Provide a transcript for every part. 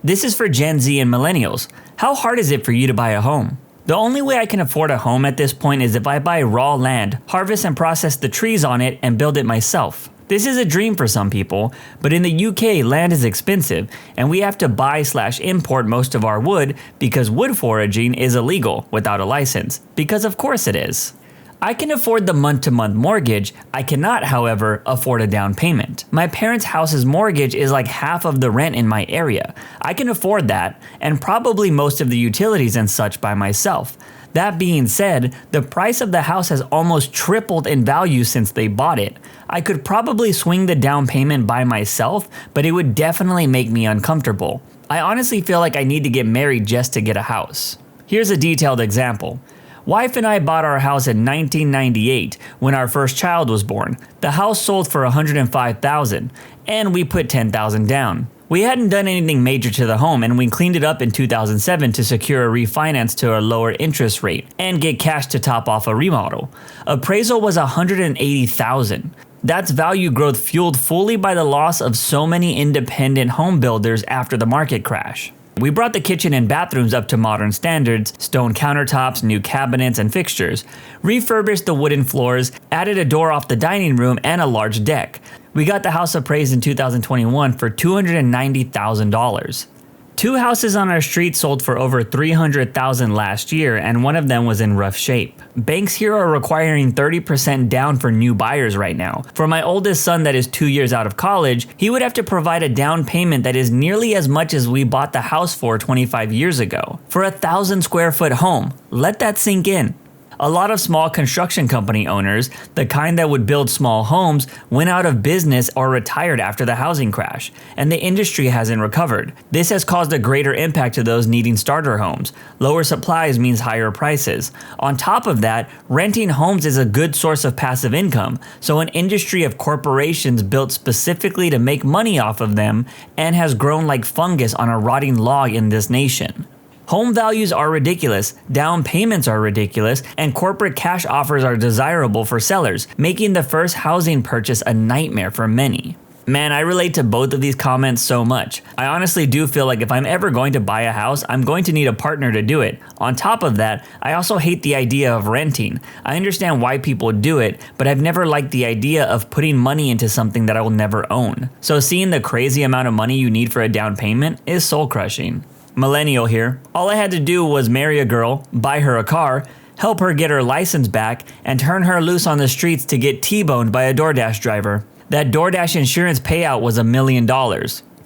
This is for Gen Z and millennials. How hard is it for you to buy a home? The only way I can afford a home at this point is if I buy raw land, harvest and process the trees on it, and build it myself. This is a dream for some people, but in the UK, land is expensive, and we have to buy/import most of our wood because wood foraging is illegal without a license, because of course it is. I can afford the month-to-month mortgage. I cannot, however, afford a down payment. My parents' house's mortgage is like half of the rent in my area. I can afford that, and probably most of the utilities and such by myself. That being said, the price of the house has almost tripled in value since they bought it. I could probably swing the down payment by myself, but it would definitely make me uncomfortable. I honestly feel like I need to get married just to get a house. Here's a detailed example. Wife and I bought our house in 1998 when our first child was born. The house sold for $105,000 and we put $10,000 down. We hadn't done anything major to the home and we cleaned it up in 2007 to secure a refinance to a lower interest rate and get cash to top off a remodel. Appraisal was $180,000. That's value growth fueled fully by the loss of so many independent home builders after the market crash. We brought the kitchen and bathrooms up to modern standards, stone countertops, new cabinets and fixtures, refurbished the wooden floors, added a door off the dining room and a large deck. We got the house appraised in 2021 for $290,000. 2 houses on our street sold for over $300,000 last year, and one of them was in rough shape. Banks here are requiring 30% down for new buyers right now. For my oldest son that is 2 years out of college, he would have to provide a down payment that is nearly as much as we bought the house for 25 years ago. For a 1,000 square foot home, let that sink in. A lot of small construction company owners, the kind that would build small homes, went out of business or retired after the housing crash, and the industry hasn't recovered. This has caused a greater impact to those needing starter homes. Lower supplies means higher prices. On top of that, renting homes is a good source of passive income, so an industry of corporations built specifically to make money off of them and has grown like fungus on a rotting log in this nation. Home values are ridiculous, down payments are ridiculous, and corporate cash offers are desirable for sellers, making the first housing purchase a nightmare for many. Man, I relate to both of these comments so much. I honestly do feel like if I'm ever going to buy a house, I'm going to need a partner to do it. On top of that, I also hate the idea of renting. I understand why people do it, but I've never liked the idea of putting money into something that I will never own. So seeing the crazy amount of money you need for a down payment is soul crushing. Millennial here. All I had to do was marry a girl, buy her a car, help her get her license back, and turn her loose on the streets to get T-boned by a DoorDash driver. That DoorDash insurance payout was $1 million.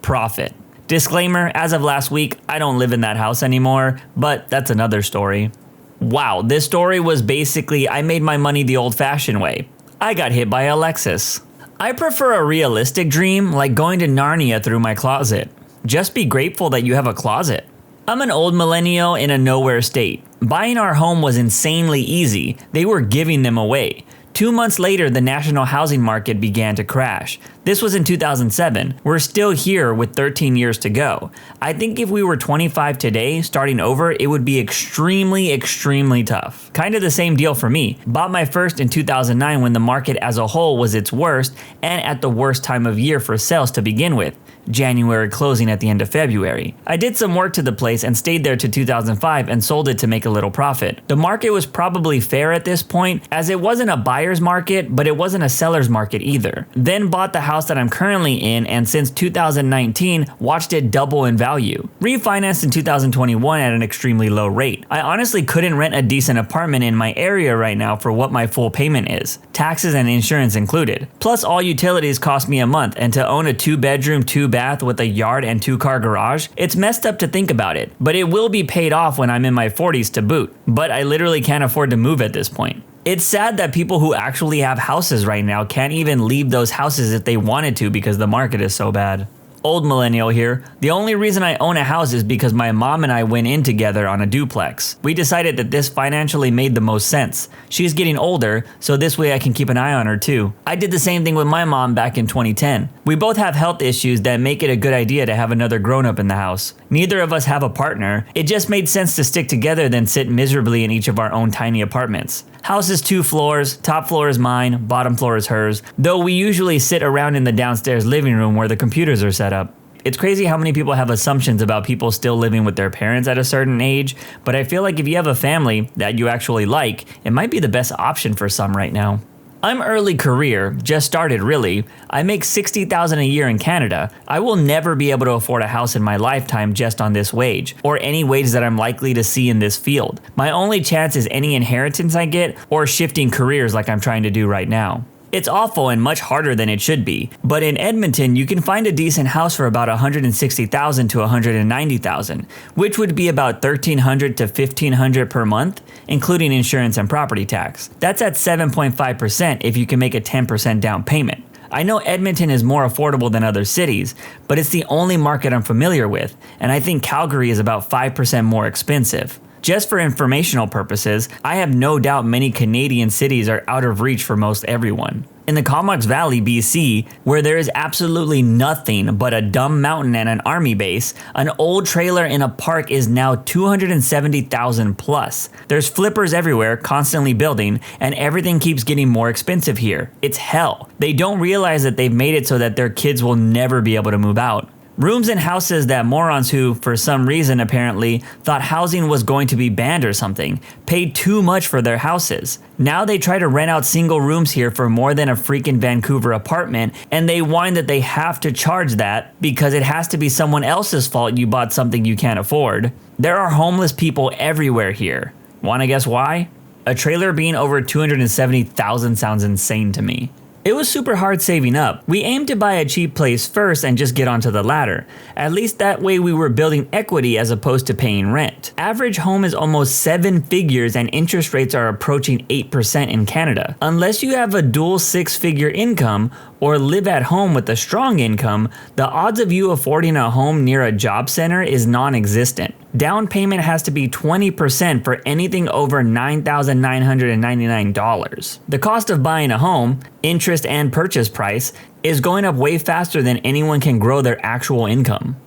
Profit. Disclaimer, as of last week, I don't live in that house anymore, but that's another story. Wow, this story was basically I made my money the old-fashioned way. I got hit by a Lexus. I prefer a realistic dream, like going to Narnia through my closet. Just be grateful that you have a closet. I'm an old millennial in a nowhere state. Buying our home was insanely easy. They were giving them away. 2 months later, the national housing market began to crash. This was in 2007. We're still here with 13 years to go. I think if we were 25 today, starting over, it would be extremely tough. Kind of the same deal for me. Bought my first in 2009 when the market as a whole was its worst and at the worst time of year for sales to begin with. January closing at the end of February. I did some work to the place and stayed there to 2005 and sold it to make a little profit. The market was probably fair at this point, as it wasn't a buyer's market, but it wasn't a seller's market either. Then bought the house that I'm currently in, and since 2019, watched it double in value. Refinanced in 2021 at an extremely low rate. I honestly couldn't rent a decent apartment in my area right now for what my full payment is. Taxes and insurance included. Plus all utilities cost me a month, and to own a 2-bedroom, 2-bath with a yard and 2-car garage, it's messed up to think about it, but it will be paid off when I'm in my 40s to boot. But I literally can't afford to move at this point. It's sad that people who actually have houses right now can't even leave those houses if they wanted to because the market is so bad. Old millennial here. The only reason I own a house is because my mom and I went in together on a duplex. We decided that this financially made the most sense. She's getting older, so this way I can keep an eye on her too. I did the same thing with my mom back in 2010. We both have health issues that make it a good idea to have another grown-up in the house. Neither of us have a partner. It just made sense to stick together than sit miserably in each of our own tiny apartments. House is 2 floors, top floor is mine, bottom floor is hers, though we usually sit around in the downstairs living room where the computers are set up. It's crazy how many people have assumptions about people still living with their parents at a certain age, but I feel like if you have a family that you actually like, it might be the best option for some right now. I'm early career, just started really. I make $60,000 a year in Canada. I will never be able to afford a house in my lifetime just on this wage, or any wage that I'm likely to see in this field. My only chance is any inheritance I get, or shifting careers like I'm trying to do right now. It's awful and much harder than it should be, but in Edmonton you can find a decent house for about $160,000 to $190,000, which would be about $1,300 to $1,500 per month, including insurance and property tax. That's at 7.5% if you can make a 10% down payment. I know Edmonton is more affordable than other cities, but it's the only market I'm familiar with, and I think Calgary is about 5% more expensive. Just for informational purposes, I have no doubt many Canadian cities are out of reach for most everyone. In the Comox Valley, BC, where there is absolutely nothing but a dumb mountain and an army base, an old trailer in a park is now $270,000 plus. There's flippers everywhere, constantly building, and everything keeps getting more expensive here. It's hell. They don't realize that they've made it so that their kids will never be able to move out. Rooms in houses that morons who, for some reason apparently, thought housing was going to be banned or something, paid too much for their houses. Now they try to rent out single rooms here for more than a freaking Vancouver apartment, and they whine that they have to charge that because it has to be someone else's fault you bought something you can't afford. There are homeless people everywhere here. Wanna guess why? A trailer being over $270,000 sounds insane to me. It was super hard saving up. We aimed to buy a cheap place first and just get onto the ladder. At least that way we were building equity as opposed to paying rent. Average home is almost 7 figures and interest rates are approaching 8% in Canada. Unless you have a dual 6-figure income or live at home with a strong income, the odds of you affording a home near a job center is non-existent. Down payment has to be 20% for anything over $9,999. The cost of buying a home, interest and purchase price, is going up way faster than anyone can grow their actual income.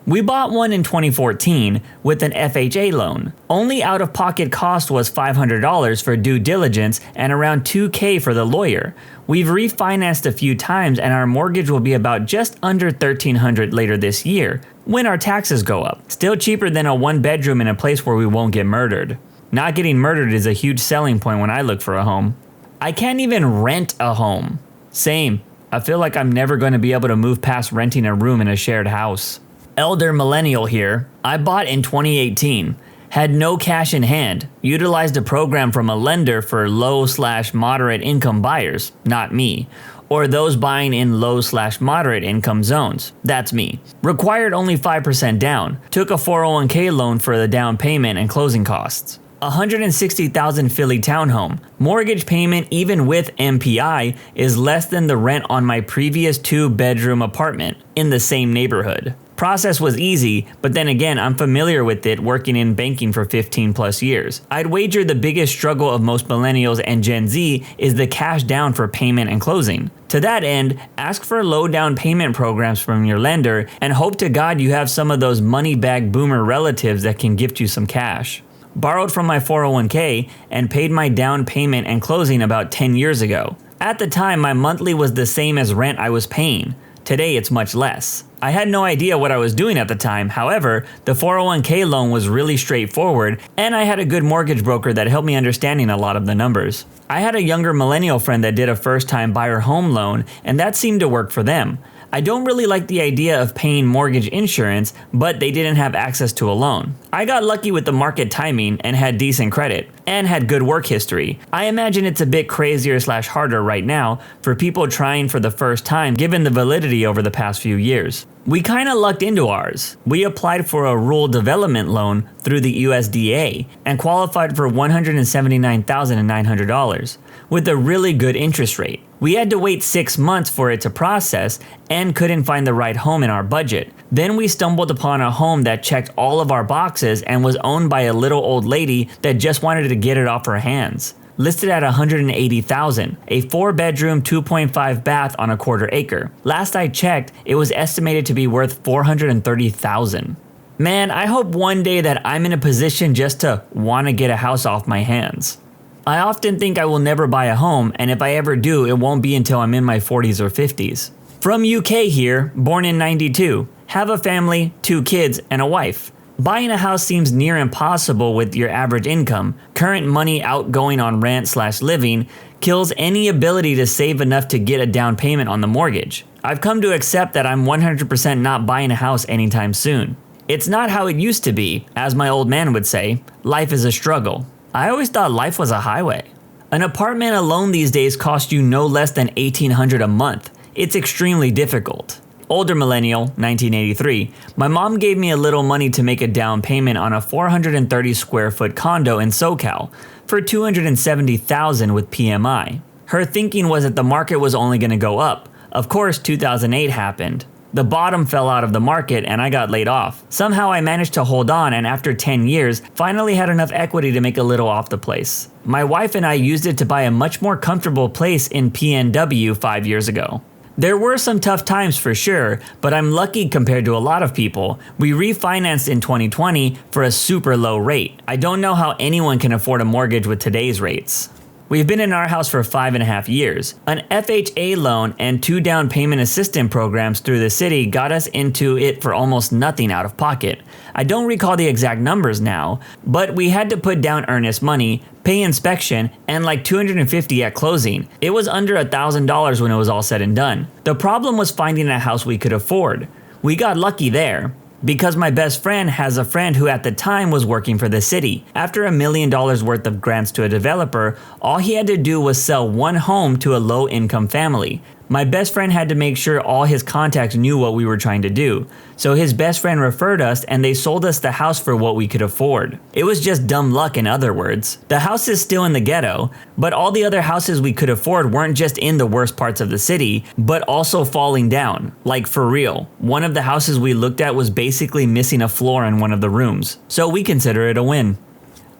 We bought one in 2014 with an FHA loan. Only out-of-pocket cost was $500 for due diligence and around $2,000 for the lawyer. We've refinanced a few times and our mortgage will be about just under $1,300 later this year, when our taxes go up. Still cheaper than a 1-bedroom in a place where we won't get murdered. Not getting murdered is a huge selling point when I look for a home. I can't even rent a home. Same. I feel like I'm never going to be able to move past renting a room in a shared house. Elder millennial here. I bought in 2018. Had no cash in hand. Utilized a program from a lender for low/moderate income buyers. Not me. Or those buying in low/moderate income zones. That's me. Required only 5% down. Took a 401k loan for the down payment and closing costs. $160,000 Philly townhome. Mortgage payment even with MPI is less than the rent on my previous 2-bedroom apartment in the same neighborhood. Process was easy, but then again, I'm familiar with it working in banking for 15 plus years. I'd wager the biggest struggle of most millennials and Gen Z is the cash down for payment and closing. To that end, ask for low down payment programs from your lender and hope to God you have some of those money bag boomer relatives that can gift you some cash. Borrowed from my 401k and paid my down payment and closing about 10 years ago. At the time, my monthly was the same as rent I was paying. Today, it's much less. I had no idea what I was doing at the time. However, the 401k loan was really straightforward, and I had a good mortgage broker that helped me understanding a lot of the numbers. I had a younger millennial friend that did a first-time buyer home loan, and that seemed to work for them. I don't really like the idea of paying mortgage insurance, but they didn't have access to a loan. I got lucky with the market timing and had decent credit, and had good work history. I imagine it's a bit crazier/harder right now for people trying for the first time given the validity over the past few years. We kinda lucked into ours. We applied for a rural development loan through the USDA and qualified for $179,900 with a really good interest rate. We had to wait 6 months for it to process and couldn't find the right home in our budget. Then we stumbled upon a home that checked all of our boxes and was owned by a little old lady that just wanted to get it off her hands. Listed at $180,000, a 4-bedroom, 2.5 bath on a 1/4 acre. Last I checked, it was estimated to be worth $430,000. Man, I hope one day that I'm in a position just to want to get a house off my hands. I often think I will never buy a home, and if I ever do, it won't be until I'm in my 40s or 50s. From UK here, born in 92. Have a family, 2 kids, and a wife. Buying a house seems near impossible with your average income. Current money outgoing on rent/living kills any ability to save enough to get a down payment on the mortgage. I've come to accept that I'm 100% not buying a house anytime soon. It's not how it used to be. As my old man would say, life is a struggle. I always thought life was a highway. An apartment alone these days costs you no less than $1,800 a month. It's extremely difficult. Older millennial, 1983, my mom gave me a little money to make a down payment on a 430 square foot condo in SoCal for $270,000 with PMI. Her thinking was that the market was only going to go up. Of course, 2008 happened. The bottom fell out of the market and I got laid off. Somehow I managed to hold on, and after 10 years, finally had enough equity to make a little off the place. My wife and I used it to buy a much more comfortable place in PNW 5 years ago. There were some tough times for sure, but I'm lucky compared to a lot of people. We refinanced in 2020 for a super low rate. I don't know how anyone can afford a mortgage with today's rates. We've been in our house for 5.5 years. An FHA loan and 2 down payment assistance programs through the city got us into it for almost nothing out of pocket. I don't recall the exact numbers now, but we had to put down earnest money, pay inspection, and like $250 at closing. It was under $1,000 when it was all said and done. The problem was finding a house we could afford. We got lucky there, because my best friend has a friend who at the time was working for the city. After $1 million worth of grants to a developer, all he had to do was sell 1 home to a low-income family. My best friend had to make sure all his contacts knew what we were trying to do. So his best friend referred us and they sold us the house for what we could afford. It was just dumb luck, in other words. The house is still in the ghetto, but all the other houses we could afford weren't just in the worst parts of the city, but also falling down. Like for real. One of the houses we looked at was basically missing a floor in one of the rooms. So we consider it a win.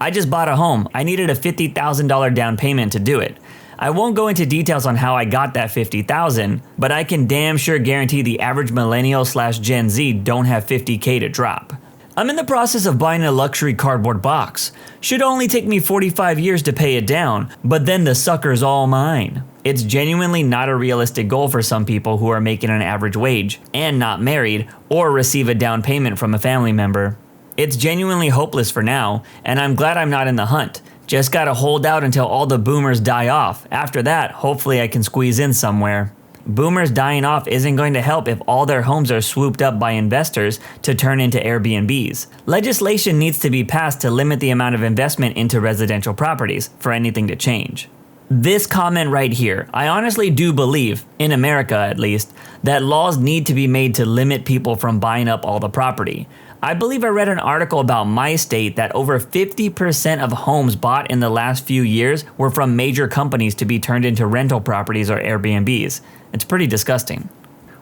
I just bought a home. I needed a $50,000 down payment to do it. I won't go into details on how I got that $50,000, but I can damn sure guarantee the average millennial/Gen Z don't have $50K to drop. I'm in the process of buying a luxury cardboard box. Should only take me 45 years to pay it down, but then the sucker's all mine. It's genuinely not a realistic goal for some people who are making an average wage, and not married, or receive a down payment from a family member. It's genuinely hopeless for now, and I'm glad I'm not in the hunt. Just gotta hold out until all the boomers die off. After that, hopefully I can squeeze in somewhere. Boomers dying off isn't going to help if all their homes are swooped up by investors to turn into Airbnbs. Legislation needs to be passed to limit the amount of investment into residential properties for anything to change. This comment right here, I honestly do believe, in America at least, that laws need to be made to limit people from buying up all the property. I believe I read an article about my state that over 50% of homes bought in the last few years were from major companies to be turned into rental properties or Airbnbs. It's pretty disgusting.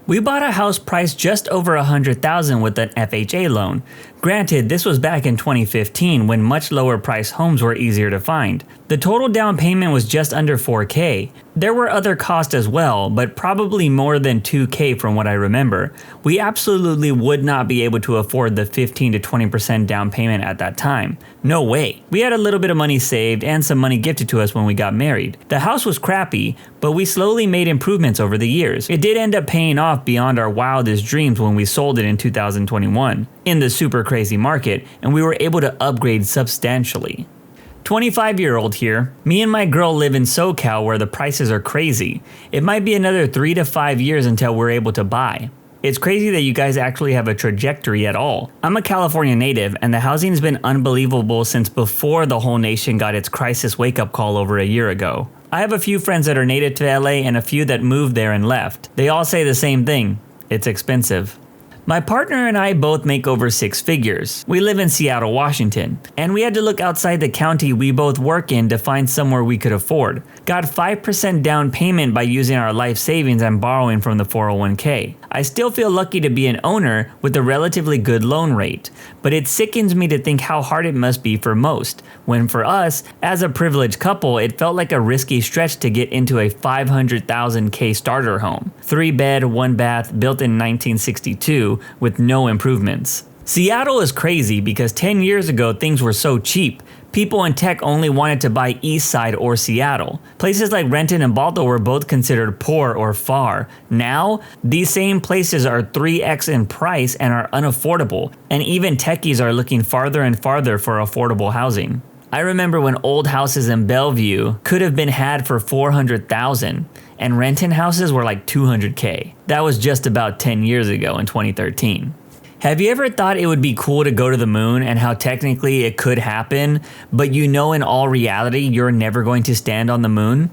We bought a house priced just over $100,000 with an FHA loan. Granted, this was back in 2015 when much lower priced homes were easier to find. The total down payment was just under $4K. There were other costs as well, but probably more than $2K from what I remember. We absolutely would not be able to afford the 15 to 20% down payment at that time. No way. We had a little bit of money saved and some money gifted to us when we got married. The house was crappy, but we slowly made improvements over the years. It did end up paying off beyond our wildest dreams when we sold it in 2021 in the super crazy market, and we were able to upgrade substantially. 25-year-old here. Me and my girl live in SoCal where the prices are crazy. It might be another 3 to 5 years until we're able to buy. It's crazy that you guys actually have a trajectory at all. I'm a California native, and the housing's been unbelievable since before the whole nation got its crisis wake-up call over a year ago. I have a few friends that are native to LA and a few that moved there and left. They all say the same thing. It's expensive. My partner and I both make over 6 figures. We live in Seattle, Washington, and we had to look outside the county we both work in to find somewhere we could afford. Got 5% down payment by using our life savings and borrowing from the 401k. I still feel lucky to be an owner with a relatively good loan rate, but it sickens me to think how hard it must be for most, when for us, as a privileged couple, it felt like a risky stretch to get into a $500,000K starter home. 3-bed, 1-bath, built in 1962 with no improvements. Seattle is crazy because 10 years ago things were so cheap. People in tech only wanted to buy East Side or Seattle. Places like Renton and Baltimore were both considered poor or far. Now, these same places are 3x in price and are unaffordable, and even techies are looking farther and farther for affordable housing. I remember when old houses in Bellevue could have been had for $400,000, and Renton houses were like $200K. That was just about 10 years ago in 2013. Have you ever thought it would be cool to go to the moon and how technically it could happen, but you know in all reality you're never going to stand on the moon?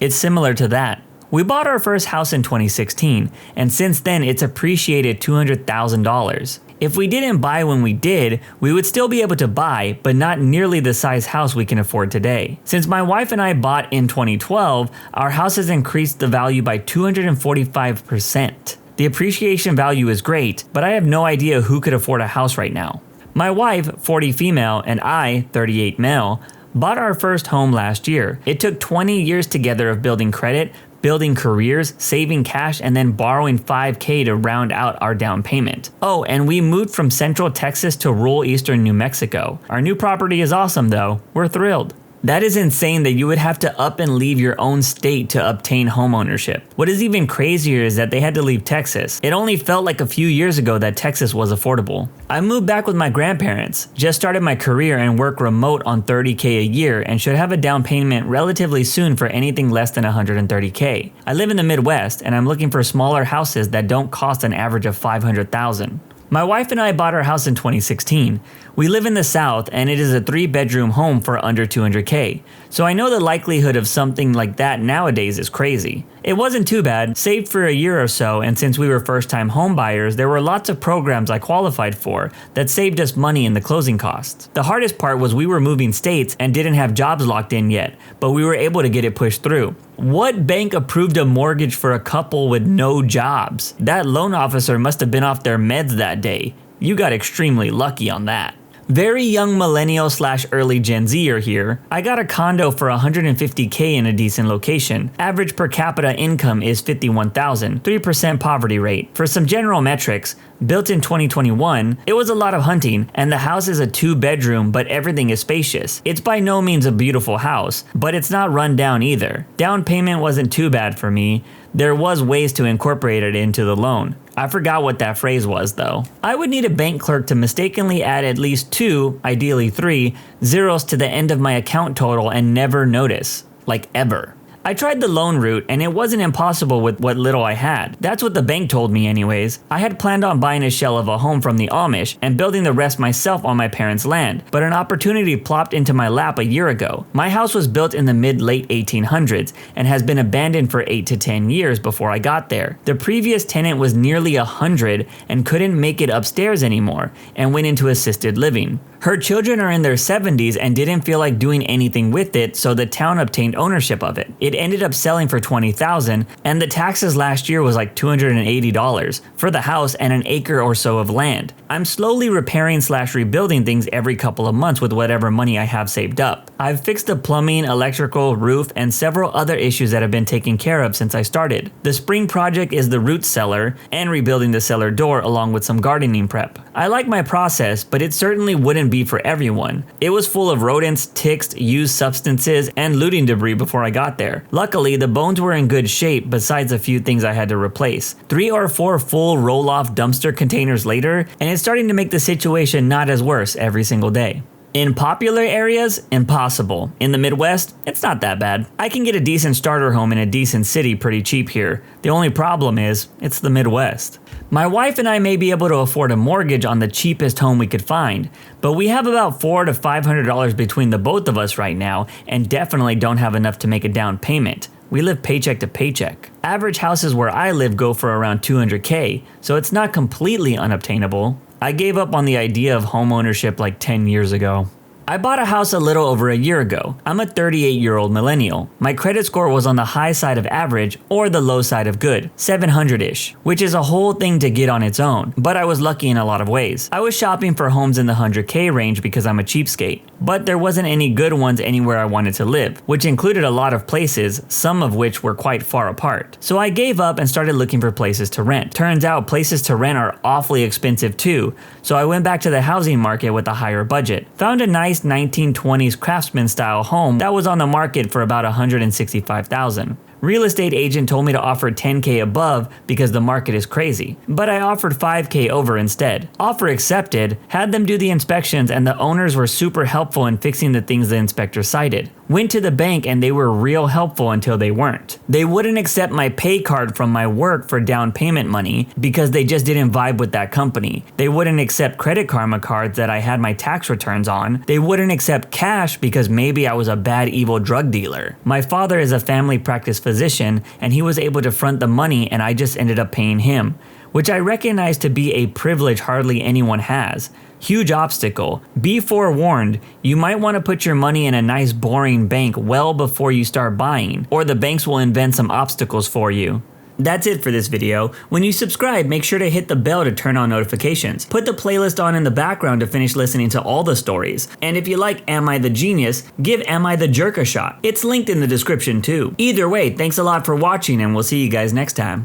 It's similar to that. We bought our first house in 2016, and since then it's appreciated $200,000. If we didn't buy when we did, we would still be able to buy, but not nearly the size house we can afford today. Since my wife and I bought in 2012, our house has increased the value by 245%. The appreciation value is great, but I have no idea who could afford a house right now. My wife, 40 female, and I, 38 male, bought our first home last year. It took 20 years together of building credit, building careers, saving cash, and then borrowing $5K to round out our down payment. Oh, and we moved from Central Texas to rural Eastern New Mexico. Our new property is awesome though. We're thrilled. That is insane that you would have to up and leave your own state to obtain homeownership. What is even crazier is that they had to leave Texas. It only felt like a few years ago that Texas was affordable. I moved back with my grandparents, just started my career and work remote on $30K a year and should have a down payment relatively soon for anything less than $130K. I live in the Midwest and I'm looking for smaller houses that don't cost an average of $500,000. My wife and I bought our house in 2016. We live in the South and it is a 3-bedroom home for under $200K. So I know the likelihood of something like that nowadays is crazy. It wasn't too bad, saved for a year or so, and since we were first-time home buyers, there were lots of programs I qualified for that saved us money in the closing costs. The hardest part was we were moving states and didn't have jobs locked in yet, but we were able to get it pushed through. What bank approved a mortgage for a couple with no jobs? That loan officer must have been off their meds that day. You got extremely lucky on that. Very young millennial / early Gen Zer here. I got a condo for $150K in a decent location. Average per capita income is $51,000, 3% poverty rate. For some general metrics, built in 2021, it was a lot of hunting, and the house is a 2-bedroom, but everything is spacious. It's by no means a beautiful house, but it's not run down either. Down payment wasn't too bad for me. There was ways to incorporate it into the loan. I forgot what that phrase was though. I would need a bank clerk to mistakenly add at least 2, ideally 3, zeros to the end of my account total and never notice. Like ever. I tried the loan route and it wasn't impossible with what little I had. That's what the bank told me anyways. I had planned on buying a shell of a home from the Amish and building the rest myself on my parents' land, but an opportunity plopped into my lap a year ago. My house was built in the mid-late 1800s and has been abandoned for 8 to 10 years before I got there. The previous tenant was nearly 100 and couldn't make it upstairs anymore and went into assisted living. Her children are in their 70s and didn't feel like doing anything with it, so the town obtained ownership of it. It ended up selling for $20,000, and the taxes last year was like $280 for the house and an acre or so of land. I'm slowly repairing / rebuilding things every couple of months with whatever money I have saved up. I've fixed the plumbing, electrical, roof, and several other issues that have been taken care of since I started. The spring project is the root cellar and rebuilding the cellar door along with some gardening prep. I like my process, but it certainly wouldn't be for everyone. It was full of rodents, ticks, used substances, and looting debris before I got there. Luckily, the bones were in good shape besides a few things I had to replace. 3 or 4 full roll-off dumpster containers later, and it's starting to make the situation not as worse every single day. In popular areas, impossible. In the Midwest, it's not that bad. I can get a decent starter home in a decent city pretty cheap here. The only problem is, it's the Midwest. My wife and I may be able to afford a mortgage on the cheapest home we could find, but we have about $400 to $500 between the both of us right now and definitely don't have enough to make a down payment. We live paycheck to paycheck. Average houses where I live go for around $200K, so it's not completely unobtainable. I gave up on the idea of homeownership like 10 years ago. I bought a house a little over a year ago. I'm a 38-year-old millennial. My credit score was on the high side of average or the low side of good, 700-ish, which is a whole thing to get on its own, but I was lucky in a lot of ways. I was shopping for homes in the 100K range because I'm a cheapskate, but there wasn't any good ones anywhere I wanted to live, which included a lot of places, some of which were quite far apart. So I gave up and started looking for places to rent. Turns out places to rent are awfully expensive too, so I went back to the housing market with a higher budget. Found a nice nice 1920s craftsman style home that was on the market for about $165,000. Real estate agent told me to offer $10K above because the market is crazy, but I offered $5K over instead. Offer accepted, had them do the inspections, and the owners were super helpful in fixing the things the inspector cited. Went to the bank and they were real helpful until they weren't. They wouldn't accept my pay card from my work for down payment money because they just didn't vibe with that company. They wouldn't accept Credit Karma cards that I had my tax returns on. They wouldn't accept cash because maybe I was a bad evil drug dealer. My father is a family practice physician and he was able to front the money and I just ended up paying him, which I recognize to be a privilege hardly anyone has. Huge obstacle. Be forewarned, you might want to put your money in a nice boring bank well before you start buying, or the banks will invent some obstacles for you. That's it for this video. When you subscribe, make sure to hit the bell to turn on notifications. Put the playlist on in the background to finish listening to all the stories. And if you like Am I the Genius, give Am I the Jerk a shot. It's linked in the description too. Either way, thanks a lot for watching and we'll see you guys next time.